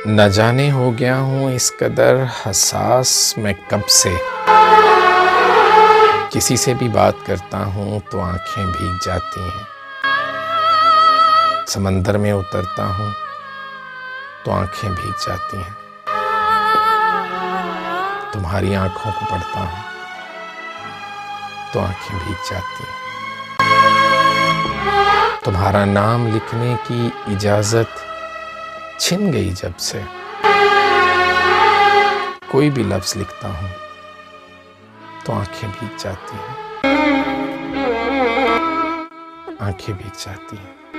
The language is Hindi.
न जाने हो गया हूँ इस कदर हसास मैं कब से। किसी से भी बात करता हूँ तो आंखें भीग जाती हैं। समंदर में उतरता हूँ तो आंखें भीग जाती हैं। तुम्हारी आंखों को पढ़ता हूँ तो आंखें भीग जाती हैं। तुम्हारा नाम लिखने की इजाजत छिन गई जब से। कोई भी लफ्ज लिखता हूँ तो आंखें भीग जाती हैं। आंखें भीग जाती हैं।